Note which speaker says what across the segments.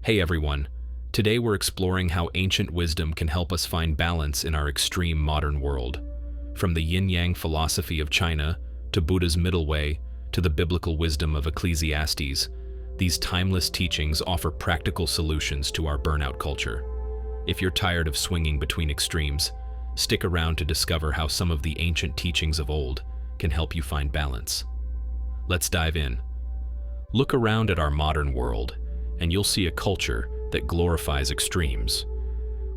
Speaker 1: Hey everyone, today we're exploring how ancient wisdom can help us find balance in our extreme modern world. From the yin-yang philosophy of China, to Buddha's middle way, to the biblical wisdom of Ecclesiastes, these timeless teachings offer practical solutions to our burnout culture. If you're tired of swinging between extremes, stick around to discover how some of the ancient teachings of old can help you find balance. Let's dive in. Look around at our modern world, and you'll see a culture that glorifies extremes.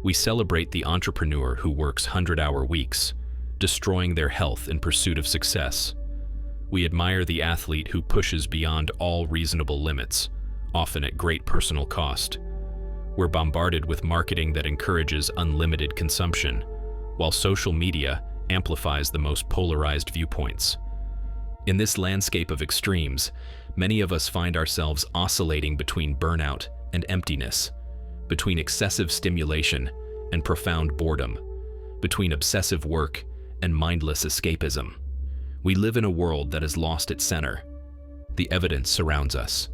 Speaker 1: We celebrate the entrepreneur who works 100-hour weeks, destroying their health in pursuit of success. We admire the athlete who pushes beyond all reasonable limits, often at great personal cost. We're bombarded with marketing that encourages unlimited consumption, while social media amplifies the most polarized viewpoints. In this landscape of extremes, many of us find ourselves oscillating between burnout and emptiness, between excessive stimulation and profound boredom, between obsessive work and mindless escapism. We live in a world that has lost its center. The evidence surrounds us.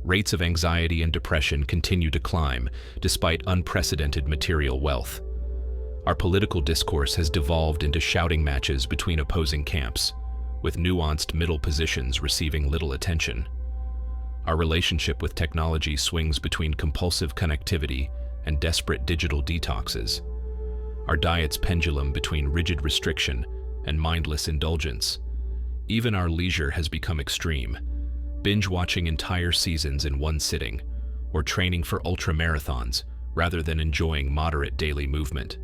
Speaker 1: Rates of anxiety and depression continue to climb despite unprecedented material wealth. Our political discourse has devolved into shouting matches between opposing camps, with nuanced middle positions receiving little attention. Our relationship with technology swings between compulsive connectivity and desperate digital detoxes. Our diet's pendulum between rigid restriction and mindless indulgence. Even our leisure has become extreme, binge-watching entire seasons in one sitting, or training for ultra-marathons rather than enjoying moderate daily movement.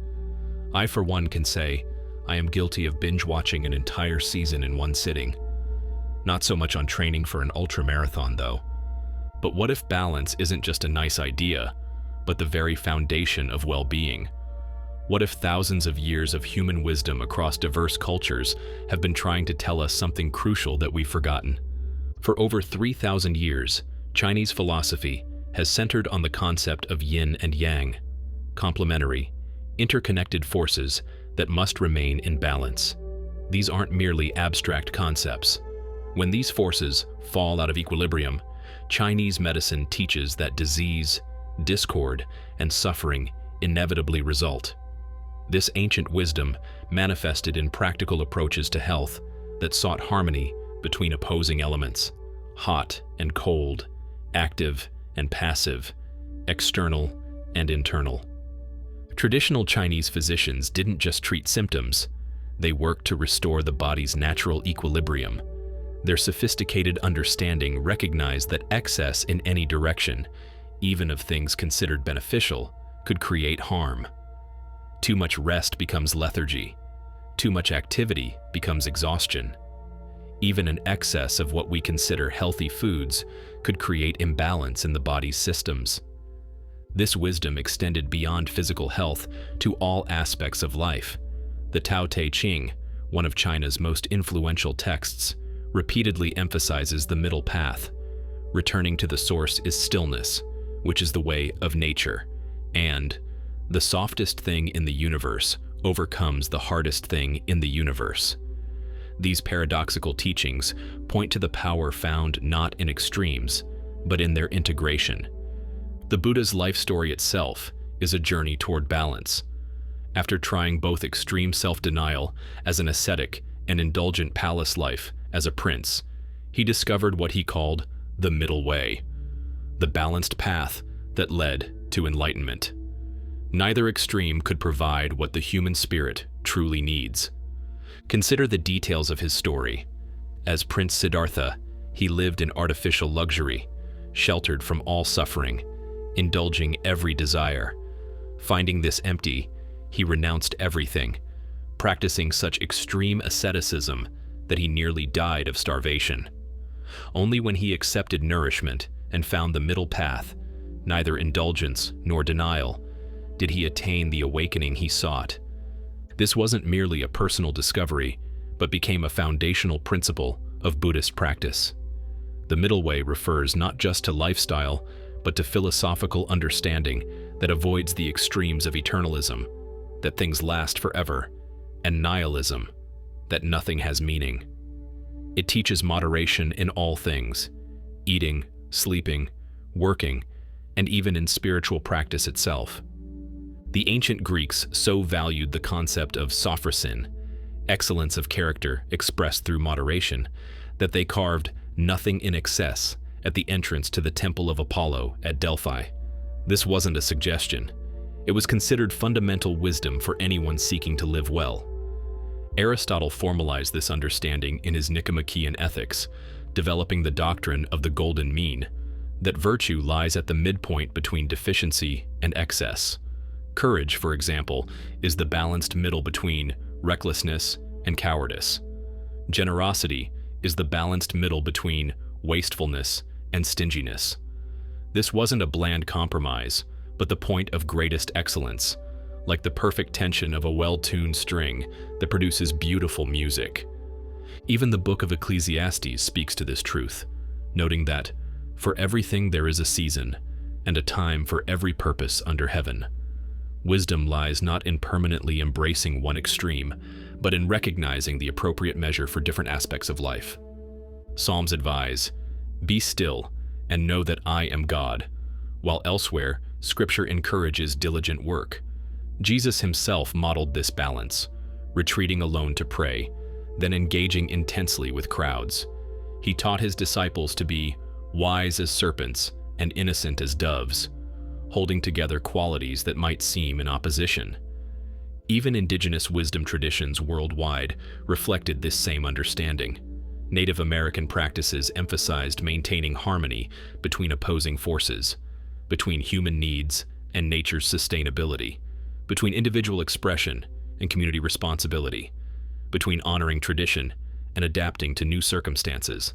Speaker 1: I, for one, can say, I am guilty of binge-watching an entire season in one sitting. Not so much on training for an ultra-marathon, though. But what if balance isn't just a nice idea, but the very foundation of well-being? What if thousands of years of human wisdom across diverse cultures have been trying to tell us something crucial that we've forgotten? For over 3,000 years, Chinese philosophy has centered on the concept of yin and yang, complementary, interconnected forces that must remain in balance. These aren't merely abstract concepts. When these forces fall out of equilibrium, Chinese medicine teaches that disease, discord, and suffering inevitably result. This ancient wisdom manifested in practical approaches to health that sought harmony between opposing elements, hot and cold, active and passive, external and internal. Traditional Chinese physicians didn't just treat symptoms, they worked to restore the body's natural equilibrium. Their sophisticated understanding recognized that excess in any direction, even of things considered beneficial, could create harm. Too much rest becomes lethargy. Too much activity becomes exhaustion. Even an excess of what we consider healthy foods could create imbalance in the body's systems. This wisdom extended beyond physical health to all aspects of life. The Tao Te Ching, one of China's most influential texts, repeatedly emphasizes the middle path. Returning to the source is stillness, which is the way of nature, and the softest thing in the universe overcomes the hardest thing in the universe. These paradoxical teachings point to the power found not in extremes, but in their integration. The Buddha's life story itself is a journey toward balance. After trying both extreme self-denial as an ascetic and indulgent palace life as a prince, he discovered what he called the middle way, the balanced path that led to enlightenment. Neither extreme could provide what the human spirit truly needs. Consider the details of his story. As Prince Siddhartha, he lived in artificial luxury, sheltered from all suffering, indulging every desire. Finding this empty, he renounced everything, practicing such extreme asceticism that he nearly died of starvation. Only when he accepted nourishment and found the middle path, neither indulgence nor denial, did he attain the awakening he sought. This wasn't merely a personal discovery, but became a foundational principle of Buddhist practice. The middle way refers not just to lifestyle, but to philosophical understanding that avoids the extremes of eternalism, that things last forever, and nihilism, that nothing has meaning. It teaches moderation in all things, eating, sleeping, working, and even in spiritual practice itself. The ancient Greeks so valued the concept of sophrosin, excellence of character expressed through moderation, that they carved nothing in excess at the entrance to the Temple of Apollo at Delphi. This wasn't a suggestion. It was considered fundamental wisdom for anyone seeking to live well. Aristotle formalized this understanding in his Nicomachean Ethics, developing the doctrine of the golden mean, that virtue lies at the midpoint between deficiency and excess. Courage, for example, is the balanced middle between recklessness and cowardice. Generosity is the balanced middle between wastefulness and stinginess. This wasn't a bland compromise, but the point of greatest excellence, like the perfect tension of a well-tuned string that produces beautiful music. Even the book of Ecclesiastes speaks to this truth, noting that, "For everything there is a season, and a time for every purpose under heaven." Wisdom lies not in permanently embracing one extreme, but in recognizing the appropriate measure for different aspects of life. Psalms advise, "Be still, and know that I am God," while elsewhere, Scripture encourages diligent work. Jesus himself modeled this balance, retreating alone to pray, then engaging intensely with crowds. He taught his disciples to be wise as serpents and innocent as doves, holding together qualities that might seem in opposition. Even indigenous wisdom traditions worldwide reflected this same understanding. Native American practices emphasized maintaining harmony between opposing forces, between human needs and nature's sustainability, between individual expression and community responsibility, between honoring tradition and adapting to new circumstances.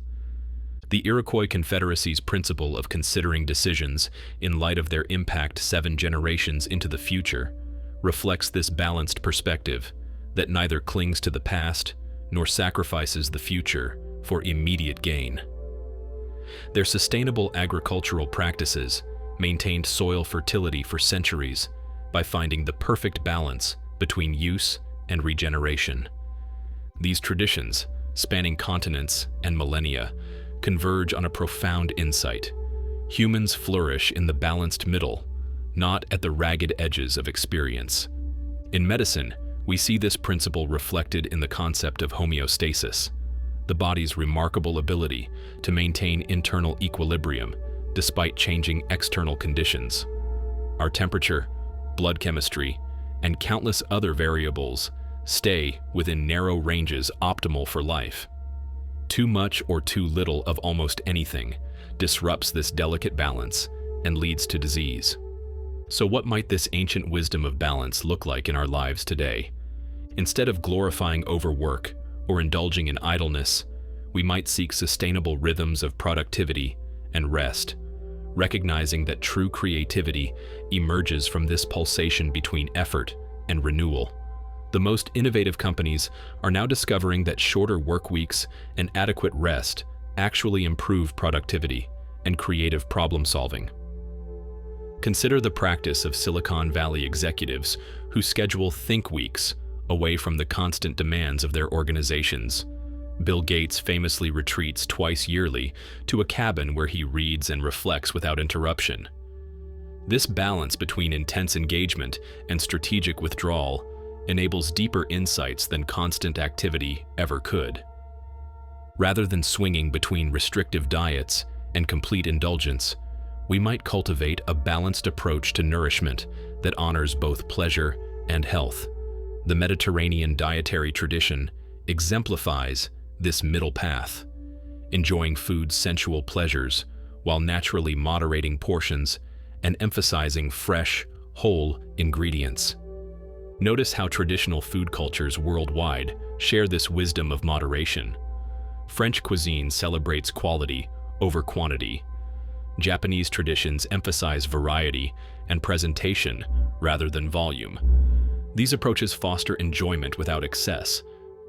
Speaker 1: The Iroquois Confederacy's principle of considering decisions in light of their impact 7 generations into the future reflects this balanced perspective that neither clings to the past nor sacrifices the future for immediate gain. Their sustainable agricultural practices maintained soil fertility for centuries by finding the perfect balance between use and regeneration. These traditions, spanning continents and millennia, converge on a profound insight. Humans flourish in the balanced middle, not at the ragged edges of experience. In medicine, we see this principle reflected in the concept of homeostasis, the body's remarkable ability to maintain internal equilibrium despite changing external conditions. Our temperature, blood chemistry, and countless other variables stay within narrow ranges optimal for life. Too much or too little of almost anything disrupts this delicate balance and leads to disease. So what might this ancient wisdom of balance look like in our lives today? Instead of glorifying overwork or indulging in idleness, we might seek sustainable rhythms of productivity and rest, recognizing that true creativity emerges from this pulsation between effort and renewal. The most innovative companies are now discovering that shorter work weeks and adequate rest actually improve productivity and creative problem solving. Consider the practice of Silicon Valley executives who schedule think weeks away from the constant demands of their organizations. Bill Gates famously retreats twice yearly to a cabin where he reads and reflects without interruption. This balance between intense engagement and strategic withdrawal enables deeper insights than constant activity ever could. Rather than swinging between restrictive diets and complete indulgence, we might cultivate a balanced approach to nourishment that honors both pleasure and health. The Mediterranean dietary tradition exemplifies this middle path, enjoying food's sensual pleasures while naturally moderating portions and emphasizing fresh, whole ingredients. Notice how traditional food cultures worldwide share this wisdom of moderation. French cuisine celebrates quality over quantity. Japanese traditions emphasize variety and presentation rather than volume. These approaches foster enjoyment without excess,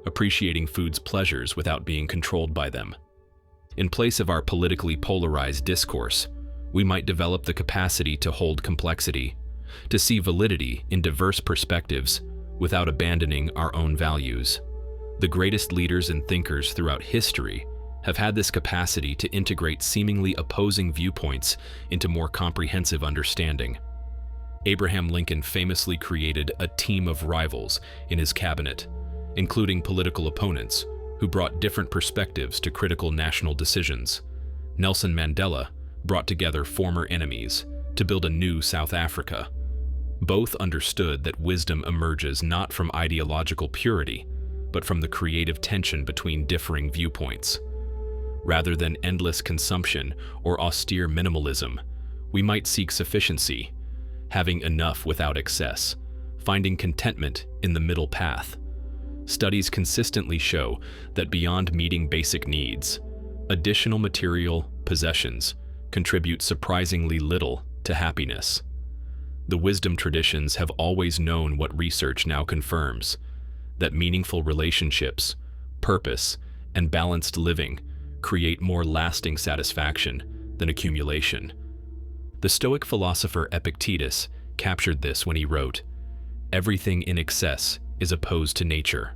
Speaker 1: appreciating food's pleasures without being controlled by them. In place of our politically polarized discourse, we might develop the capacity to hold complexity, to see validity in diverse perspectives without abandoning our own values. The greatest leaders and thinkers throughout history have had this capacity to integrate seemingly opposing viewpoints into more comprehensive understanding. Abraham Lincoln famously created a team of rivals in his cabinet, including political opponents who brought different perspectives to critical national decisions. Nelson Mandela brought together former enemies to build a new South Africa. Both understood that wisdom emerges not from ideological purity, but from the creative tension between differing viewpoints. Rather than endless consumption or austere minimalism, we might seek sufficiency, having enough without excess, finding contentment in the middle path. Studies consistently show that beyond meeting basic needs, additional material possessions contribute surprisingly little to happiness. The wisdom traditions have always known what research now confirms, that meaningful relationships, purpose, and balanced living create more lasting satisfaction than accumulation. The Stoic philosopher Epictetus captured this when he wrote, "Everything in excess is opposed to nature."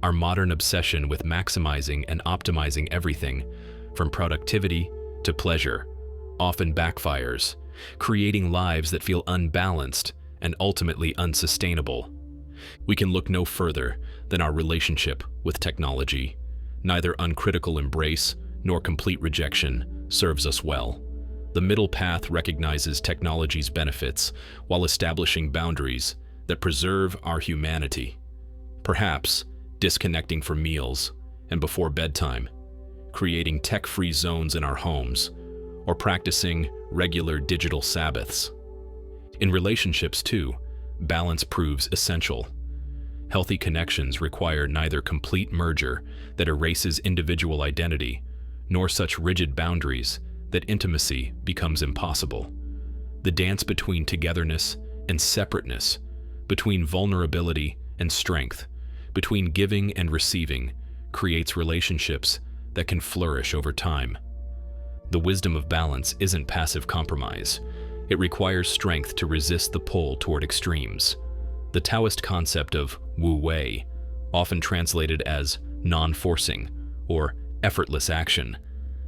Speaker 1: Our modern obsession with maximizing and optimizing everything, from productivity to pleasure, often backfires, creating lives that feel unbalanced and ultimately unsustainable. We can look no further than our relationship with technology. Neither uncritical embrace nor complete rejection serves us well. The middle path recognizes technology's benefits while establishing boundaries that preserve our humanity. Perhaps disconnecting from meals and before bedtime, creating tech-free zones in our homes, or practicing regular digital Sabbaths. In relationships, too, balance proves essential. Healthy connections require neither complete merger that erases individual identity, nor such rigid boundaries that intimacy becomes impossible. The dance between togetherness and separateness, between vulnerability and strength, between giving and receiving, creates relationships that can flourish over time. The wisdom of balance isn't passive compromise. It requires strength to resist the pull toward extremes. The Taoist concept of wu wei, often translated as non-forcing or effortless action,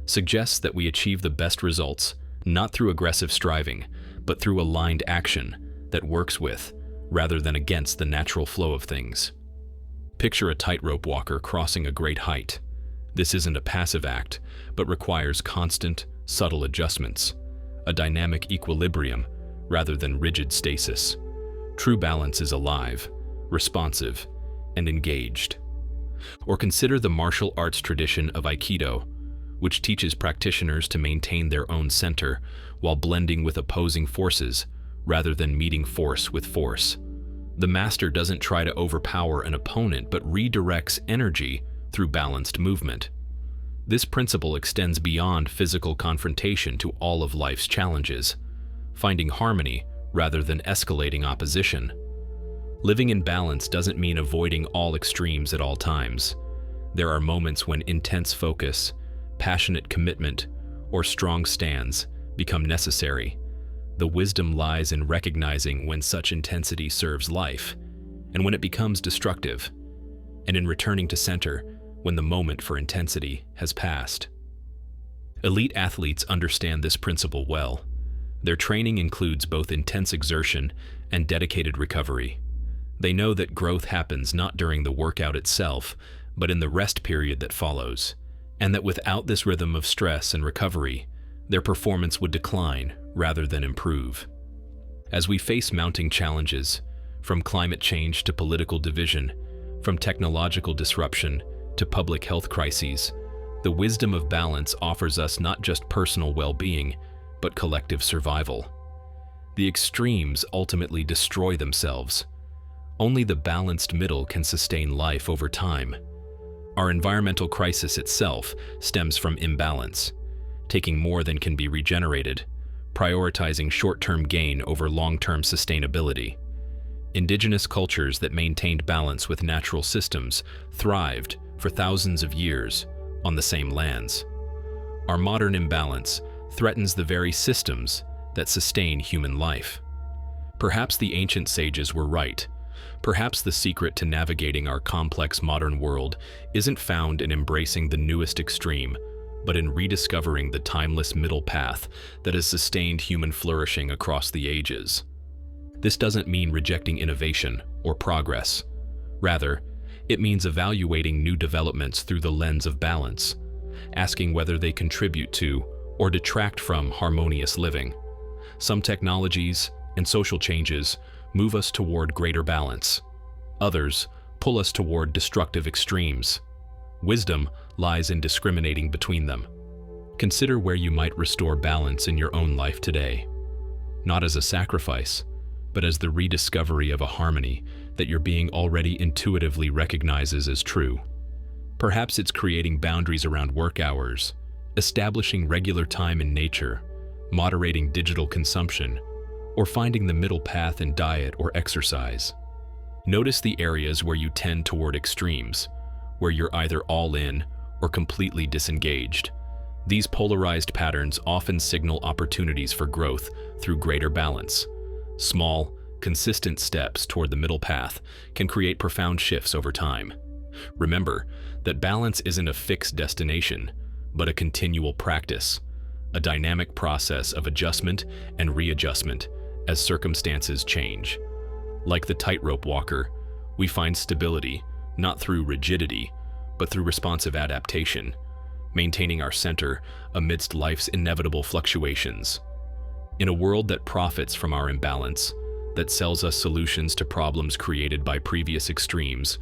Speaker 1: suggests that we achieve the best results not through aggressive striving, but through aligned action that works with, rather than against, the natural flow of things. Picture a tightrope walker crossing a great height. This isn't a passive act, but requires constant, subtle adjustments, a dynamic equilibrium rather than rigid stasis. True balance is alive, responsive, and engaged. Or consider the martial arts tradition of Aikido, which teaches practitioners to maintain their own center while blending with opposing forces rather than meeting force with force. The master doesn't try to overpower an opponent but redirects energy through balanced movement. This principle extends beyond physical confrontation to all of life's challenges, finding harmony rather than escalating opposition. Living in balance doesn't mean avoiding all extremes at all times. There are moments when intense focus, passionate commitment, or strong stands become necessary. The wisdom lies in recognizing when such intensity serves life, and when it becomes destructive, and in returning to center when the moment for intensity has passed. Elite athletes understand this principle well. Their training includes both intense exertion and dedicated recovery. They know that growth happens not during the workout itself, but in the rest period that follows, and that without this rhythm of stress and recovery, their performance would decline rather than improve. As we face mounting challenges, from climate change to political division, from technological disruption to public health crises, the wisdom of balance offers us not just personal well-being, but collective survival. The extremes ultimately destroy themselves. Only the balanced middle can sustain life over time. Our environmental crisis itself stems from imbalance, taking more than can be regenerated, prioritizing short-term gain over long-term sustainability. Indigenous cultures that maintained balance with natural systems thrived for thousands of years on the same lands. Our modern imbalance threatens the very systems that sustain human life. Perhaps the ancient sages were right. Perhaps the secret to navigating our complex modern world isn't found in embracing the newest extreme, but in rediscovering the timeless middle path that has sustained human flourishing across the ages. This doesn't mean rejecting innovation or progress. Rather, it means evaluating new developments through the lens of balance, asking whether they contribute to or detract from harmonious living. Some technologies and social changes move us toward greater balance. Others pull us toward destructive extremes. Wisdom lies in discriminating between them. Consider where you might restore balance in your own life today, not as a sacrifice, but as the rediscovery of a harmony that your being already intuitively recognizes as true. Perhaps it's creating boundaries around work hours, establishing regular time in nature, moderating digital consumption, or finding the middle path in diet or exercise. Notice the areas where you tend toward extremes, where you're either all in or completely disengaged. These polarized patterns often signal opportunities for growth through greater balance. Small, consistent steps toward the middle path can create profound shifts over time. Remember that balance isn't a fixed destination, but a continual practice, a dynamic process of adjustment and readjustment as circumstances change. Like the tightrope walker, we find stability not through rigidity, but through responsive adaptation, maintaining our center amidst life's inevitable fluctuations. In a world that profits from our imbalance, that sells us solutions to problems created by previous extremes,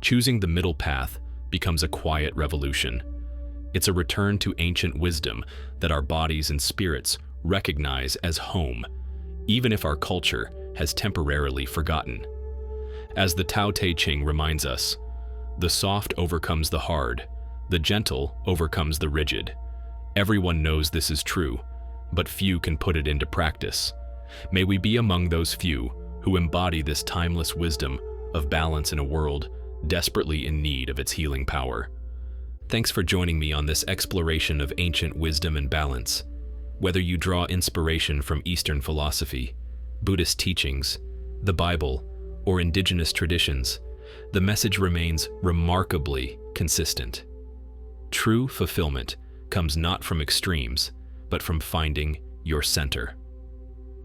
Speaker 1: choosing the middle path becomes a quiet revolution. It's a return to ancient wisdom that our bodies and spirits recognize as home, even if our culture has temporarily forgotten. As the Tao Te Ching reminds us, the soft overcomes the hard, the gentle overcomes the rigid. Everyone knows this is true, but few can put it into practice. May we be among those few who embody this timeless wisdom of balance in a world desperately in need of its healing power. Thanks for joining me on this exploration of ancient wisdom and balance. Whether you draw inspiration from Eastern philosophy, Buddhist teachings, the Bible, or indigenous traditions, the message remains remarkably consistent. True fulfillment comes not from extremes, but from finding your center.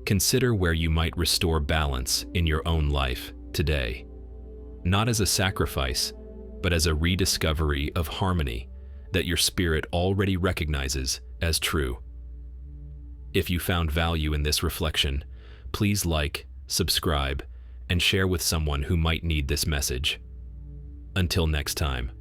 Speaker 1: Consider where you might restore balance in your own life today, not as a sacrifice, but as a rediscovery of harmony that your spirit already recognizes as true. If you found value in this reflection, please like, subscribe, and share with someone who might need this message. Until next time.